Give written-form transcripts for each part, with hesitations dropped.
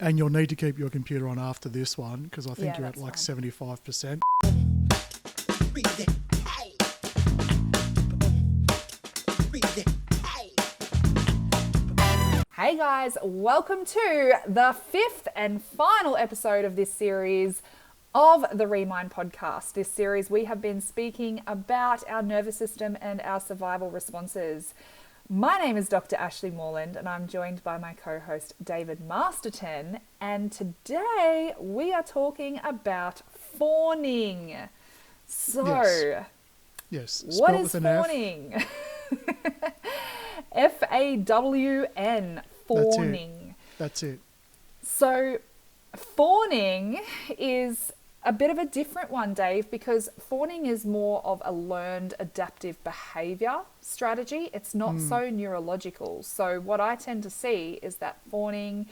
And you'll need to keep your computer on after this one because I think you're at like fine. 75%. Hey guys, welcome to the fifth and final episode of this series of the Remind podcast. This series we have been speaking about our nervous system and our survival responses. My name is Dr. Ashleigh Moreland and I'm joined by my co-host David Masterton, and today we are talking about fawning. So, Yes. what is fawning? F-A-W-N, fawning. That's it. So fawning is a bit of a different one, Dave, because fawning is more of a learned adaptive behaviour strategy. It's not so neurological. So what I tend to see is that fawning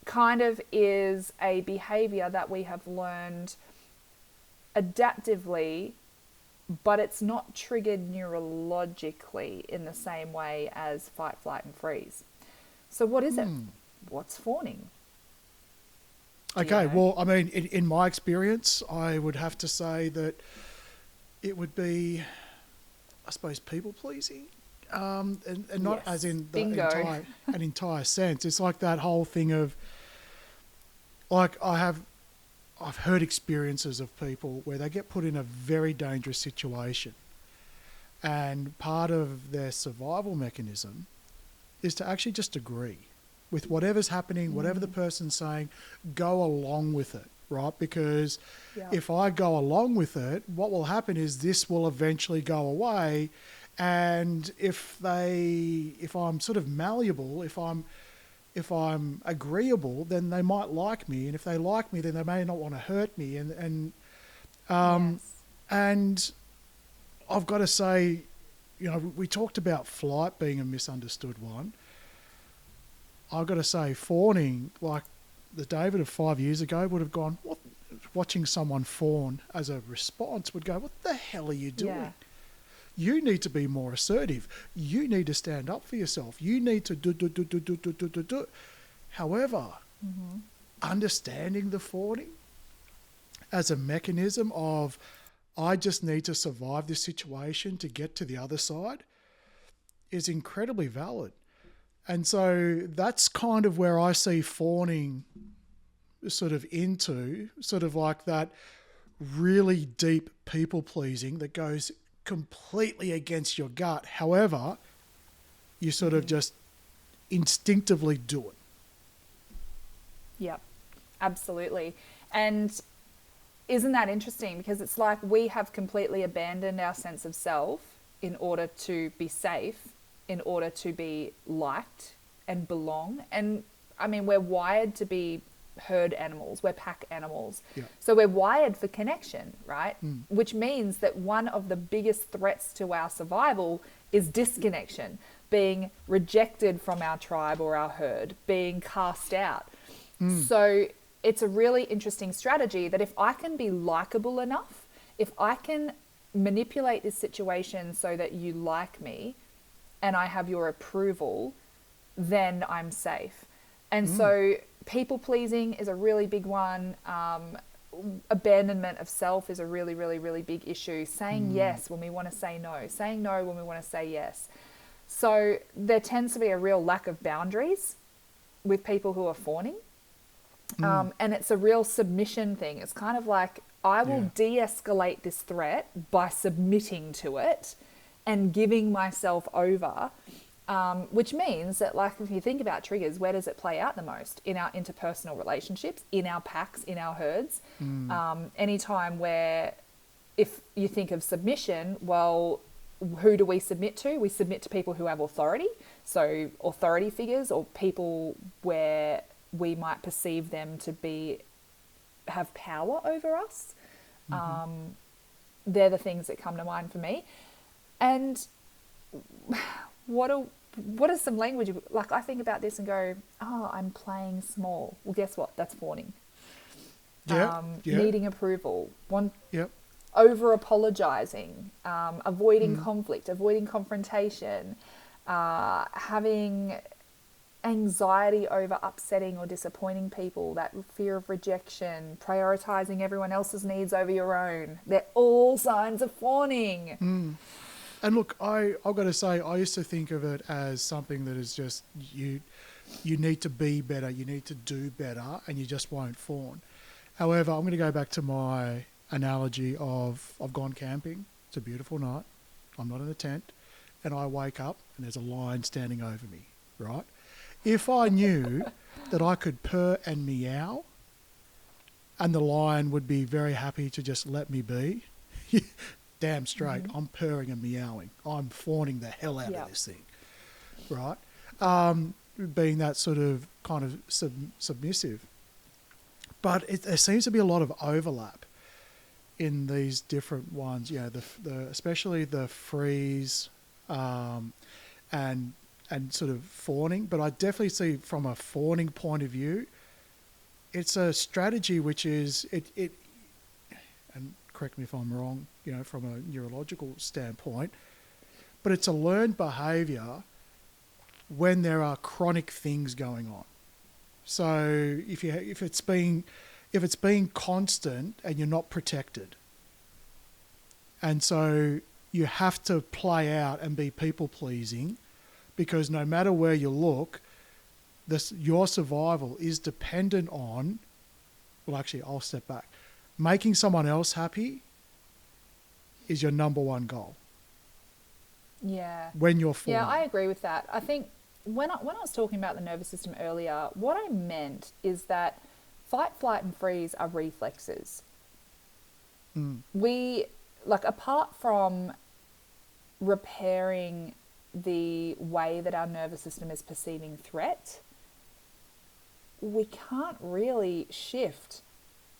kind of is a behaviour that we have learned adaptively, but it's not triggered neurologically in the same way as fight, flight and freeze. So what is it? What's fawning? Okay, well, I mean, in my experience, I would have to say that it would be, I suppose, people-pleasing, and not as in the entire sense. It's like that whole thing of, like, I've heard experiences of people where they get put in a very dangerous situation, and part of their survival mechanism is to actually just agree with whatever's happening, whatever the person's saying, go along with it, right? Because if I go along with it, what will happen is this will eventually go away. And if I'm sort of malleable, if I'm agreeable, then they might like me. And if they like me, then they may not want to hurt me. And I've got to say, you know, we talked about flight being a misunderstood one. I've got to say, fawning, like the David of 5 years ago would have gone, what? Watching someone fawn as a response would go, what the hell are you doing? Yeah. You need to be more assertive. You need to stand up for yourself. You need to do. However, understanding the fawning as a mechanism of, I just need to survive this situation to get to the other side is incredibly valid. And so that's kind of where I see fawning sort of into, sort of like that really deep people pleasing that goes completely against your gut. However, you sort of just instinctively do it. Yep, absolutely. And isn't that interesting? Because it's like we have completely abandoned our sense of self in order to be safe, in order to be liked and belong. And I mean, we're wired to be herd animals, we're pack animals. Yeah. So we're wired for connection, right? Which means that one of the biggest threats to our survival is disconnection, being rejected from our tribe or our herd, being cast out. So it's a really interesting strategy that if I can be likable enough, if I can manipulate this situation so that you like me and I have your approval, then I'm safe. And so people pleasing is a really big one. Abandonment of self is a really, really, really big issue. Saying yes when we want to say no. Saying no when we want to say yes. So there tends to be a real lack of boundaries with people who are fawning. And it's a real submission thing. It's kind of like, I will de-escalate this threat by submitting to it and giving myself over, which means that, like, if you think about triggers, where does it play out the most? In our interpersonal relationships, in our packs, in our herds. Anytime where, if you think of submission, well, who do we submit to? We submit to people who have authority. So authority figures or people where we might perceive them to have power over us. They're the things that come to mind for me. And what is some language, like I think about this and go, oh, I'm playing small. Well, guess what? That's fawning. Needing approval, over apologizing, avoiding conflict, avoiding confrontation, having anxiety over upsetting or disappointing people, that fear of rejection, prioritizing everyone else's needs over your own. They're all signs of fawning. And look, I've got to say, I used to think of it as something that is just you need to be better, you need to do better, and you just won't fawn. However, I'm going to go back to my analogy of I've gone camping. It's a beautiful night. I'm not in a tent. And I wake up and there's a lion standing over me, right? If I knew that I could purr and meow and the lion would be very happy to just let me be, damn straight, I'm purring and meowing. I'm fawning the hell out of this thing, right? Being that sort of kind of submissive. But there seems to be a lot of overlap in these different ones. You know, especially the freeze and sort of fawning. But I definitely see from a fawning point of view, it's a strategy which is it. And correct me if I'm wrong, you know, from a neurological standpoint, but it's a learned behaviour when there are chronic things going on. So if it's being constant and you're not protected, and so you have to play out and be people pleasing, because no matter where you look, your survival is dependent on. Well, actually, I'll step back. Making someone else happy is your number one goal. Yeah. When you're falling. Yeah, I agree with that. I think when I was talking about the nervous system earlier, what I meant is that fight, flight, and freeze are reflexes. We, like, apart from repairing the way that our nervous system is perceiving threat, we can't really shift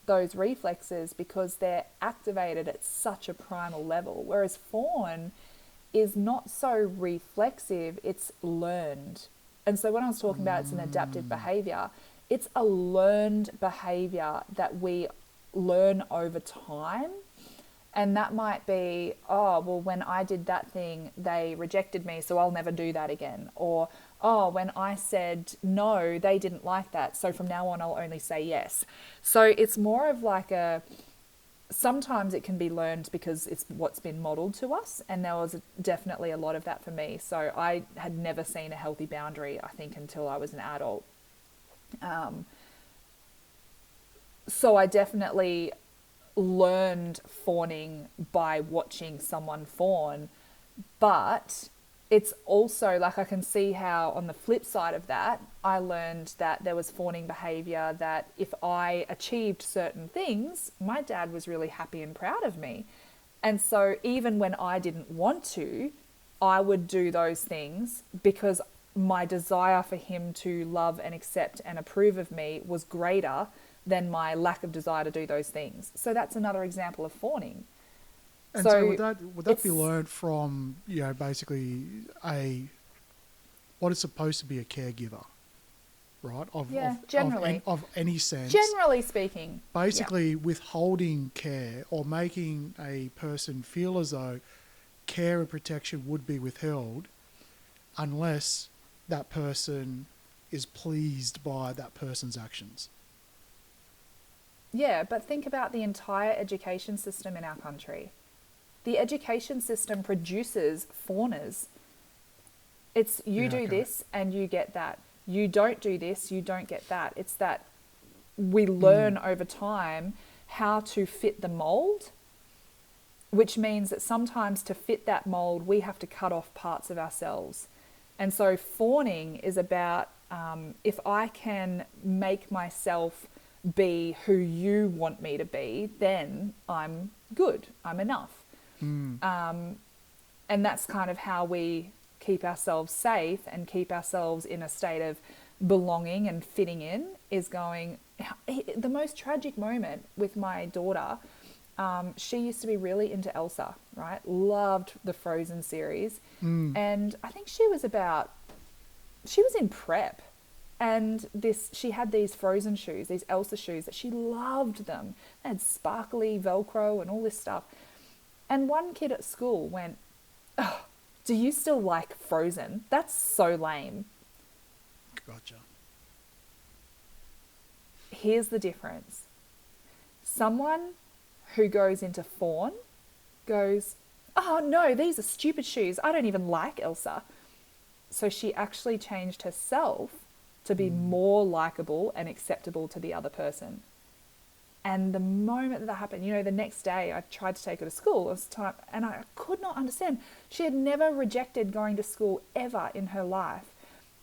those reflexes because they're activated at such a primal level. Whereas fawn is not so reflexive, it's learned. And so when I was talking about it's an adaptive behaviour, it's a learned behaviour that we learn over time. And that might be, oh, well, when I did that thing, they rejected me, so I'll never do that again. Or, oh, when I said no, they didn't like that, so from now on I'll only say yes. So it's more of like sometimes it can be learned because it's what's been modelled to us, and there was definitely a lot of that for me. So I had never seen a healthy boundary, I think, until I was an adult. So I definitely learned fawning by watching someone fawn, but it's also like I can see how on the flip side of that, I learned that there was fawning behaviour that if I achieved certain things, my dad was really happy and proud of me. And so even when I didn't want to, I would do those things because my desire for him to love and accept and approve of me was greater than my lack of desire to do those things. So that's another example of fawning. And so would that be learned from, you know, basically what is supposed to be a caregiver, right? Generally. Of any sense. Generally speaking. Basically withholding care or making a person feel as though care and protection would be withheld unless that person is pleased by that person's actions. Yeah, but think about the entire education system in our country. The education system produces fawners. It's you do this and you get that. You don't do this, you don't get that. It's that we learn over time how to fit the mold, which means that sometimes to fit that mold, we have to cut off parts of ourselves. And so fawning is about if I can make myself be who you want me to be, then I'm good, I'm enough. And that's kind of how we keep ourselves safe and keep ourselves in a state of belonging and fitting in, is going, the most tragic moment with my daughter, she used to be really into Elsa, right? Loved the Frozen series. And I think she was in prep. And she had these Frozen shoes, these Elsa shoes that she loved them. They had sparkly Velcro and all this stuff. And one kid at school went, "Oh, do you still like Frozen? That's so lame." Gotcha. Here's the difference. Someone who goes into fawn goes, oh no, these are stupid shoes. I don't even like Elsa. So she actually changed herself to be more likable and acceptable to the other person. And the moment that happened, the next day I tried to take her to school. It was time, and I could not understand. She had never rejected going to school ever in her life.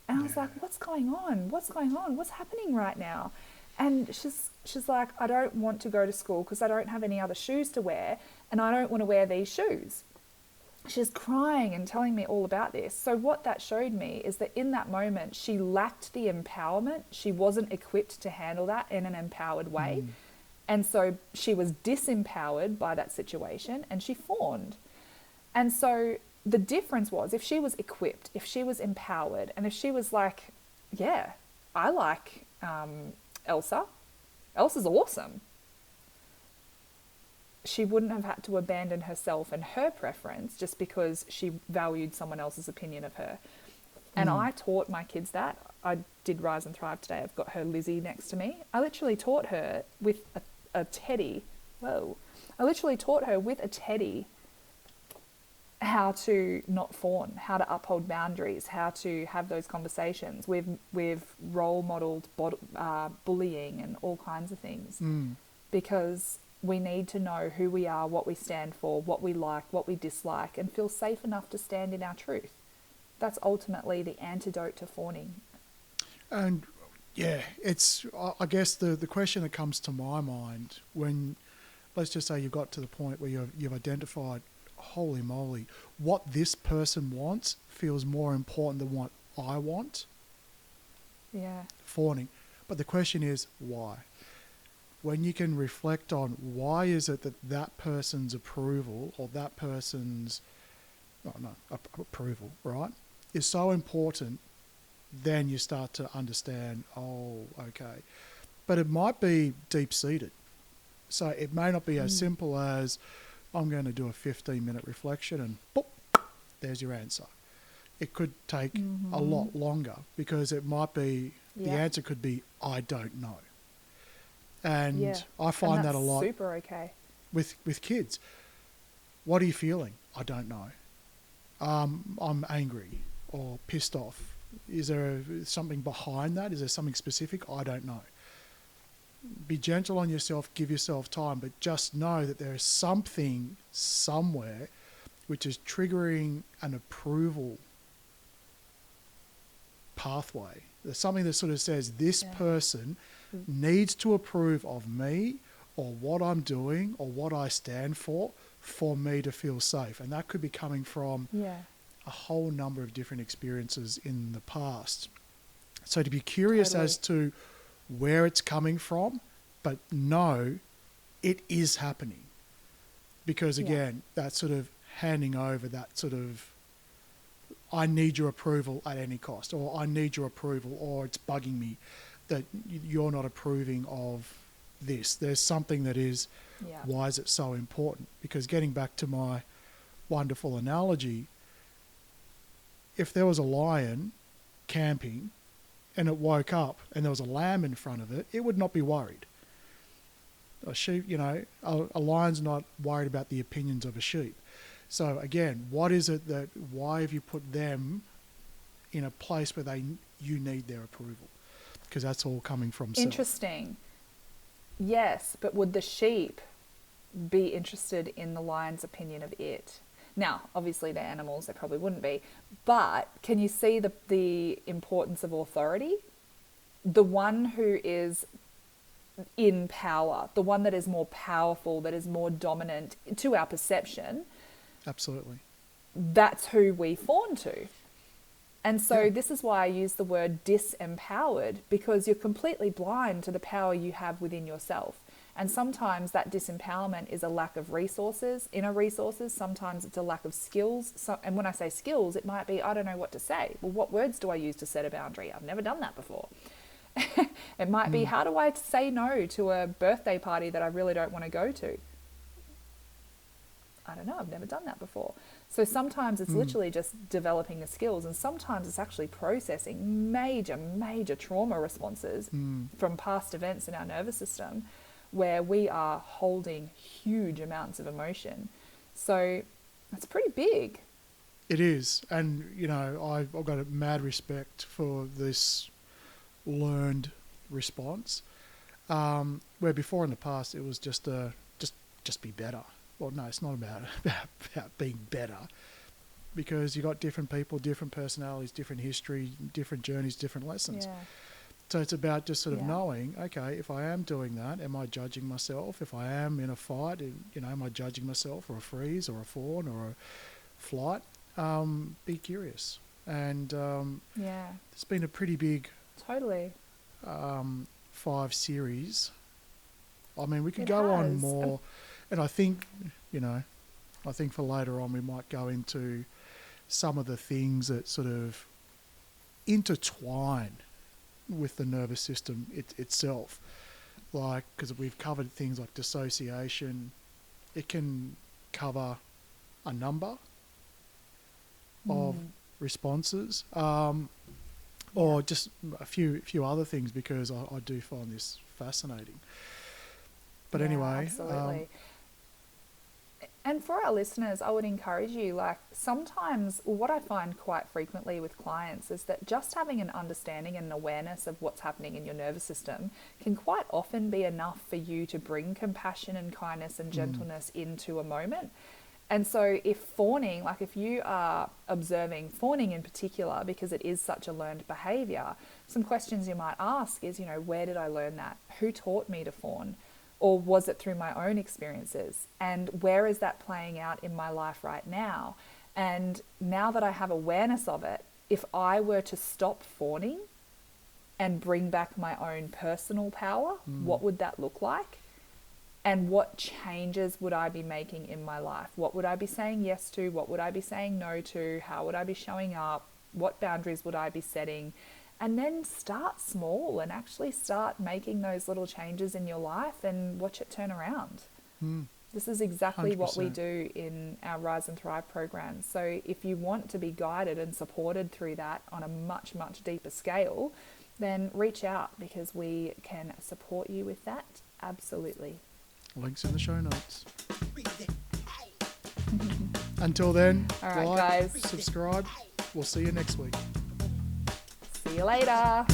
And I was like, what's going on? What's going on? What's happening right now? And she's like, I don't want to go to school because I don't have any other shoes to wear, and I don't want to wear these shoes. She's crying and telling me all about this. So what that showed me is that in that moment, she lacked the empowerment. She wasn't equipped to handle that in an empowered way. And so she was disempowered by that situation, and she fawned. And so the difference was, if she was equipped, if she was empowered, and if she was like, yeah, I like Elsa. Elsa's awesome. She wouldn't have had to abandon herself and her preference just because she valued someone else's opinion of her. And I taught my kids that. I did Rise and Thrive today. I've got her Lizzie next to me. I literally taught her with a teddy. Whoa. I literally taught her with a teddy how to not fawn, how to uphold boundaries, how to have those conversations. We've role modelled bullying and all kinds of things because we need to know who we are, what we stand for, what we like, what we dislike, and feel safe enough to stand in our truth. That's ultimately the antidote to fawning. And yeah, it's, I guess the question that comes to my mind when, let's just say you've got to the point where you've identified, holy moly, what this person wants feels more important than what I want. Yeah. Fawning. But the question is, why? When you can reflect on why is it that person's approval or that person's approval, right, is so important, then you start to understand, oh, okay. But it might be deep-seated. So it may not be as simple as, I'm going to do a 15-minute reflection and boop, there's your answer. It could take a lot longer because it might be, the answer could be, I don't know. And I find that a lot super okay with kids. What are you feeling? I don't know. I'm angry or pissed off. Is there something behind that? Is there something specific? I don't know. Be gentle on yourself, give yourself time, but just know that there is something somewhere which is triggering an approval pathway. There's something that sort of says this person needs to approve of me or what I'm doing or what I stand for me to feel safe. And that could be coming from a whole number of different experiences in the past. So to be curious as to where it's coming from, but know it is happening. Because again, that sort of handing over that sort of, I need your approval at any cost, or I need your approval, or it's bugging me that you're not approving of this. There's something that is, why is it so important? Because getting back to my wonderful analogy, if there was a lion camping and it woke up and there was a lamb in front of it, it would not be worried. A sheep, a lion's not worried about the opinions of a sheep. So again, what is it why have you put them in a place where you need their approval? Because that's all coming from self. Interesting. Yes, but would the sheep be interested in the lion's opinion of it? Now, obviously they're animals, they probably wouldn't be. But can you see the importance of authority? The one who is in power, the one that is more powerful, that is more dominant to our perception. Absolutely. That's who we fawn to. And so this is why I use the word disempowered, because you're completely blind to the power you have within yourself. And sometimes that disempowerment is a lack of resources, inner resources. Sometimes it's a lack of skills. And when I say skills, it might be, I don't know what to say. Well, what words do I use to set a boundary? I've never done that before. It might be, how do I say no to a birthday party that I really don't want to go to? I don't know. I've never done that before. So sometimes it's literally just developing the skills, and sometimes it's actually processing major trauma responses from past events in our nervous system where we are holding huge amounts of emotion. So it's pretty big. It is. And, you know, I've got a mad respect for this learned response, where before in the past it was just be better. Well, no, it's not about being better, because you got different people, different personalities, different history, different journeys, different lessons. Yeah. So it's about just sort of knowing, okay, if I am doing that, am I judging myself? If I am in a fight, you know, am I judging myself, or a freeze, or a fawn, or a flight? Be curious. And it's been a pretty big Totally. 5 series. I mean, we could go on more, and I think, you know, I think for later on we might go into some of the things that sort of intertwine with the nervous system itself, like, because we've covered things like dissociation. It can cover a number of responses, or just a few other things, because I do find this fascinating. But anyway, absolutely. And for our listeners, I would encourage you, like, sometimes what I find quite frequently with clients is that just having an understanding and an awareness of what's happening in your nervous system can quite often be enough for you to bring compassion and kindness and gentleness into a moment. And so if fawning, like if you are observing fawning in particular, because it is such a learned behaviour, some questions you might ask is, you know, where did I learn that? Who taught me to fawn? Or was it through my own experiences? And where is that playing out in my life right now? And now that I have awareness of it, if I were to stop fawning and bring back my own personal power, what would that look like? And what changes would I be making in my life? What would I be saying yes to? What would I be saying no to? How would I be showing up? What boundaries would I be setting? And then start small and actually start making those little changes in your life and watch it turn around. This is exactly 100%. What we do in our Rise and Thrive program. So if you want to be guided and supported through that on a much deeper scale, then reach out, because we can support you with that. Absolutely. Links in the show notes. Until then, all right, guys, subscribe. We'll see you next week. See you later.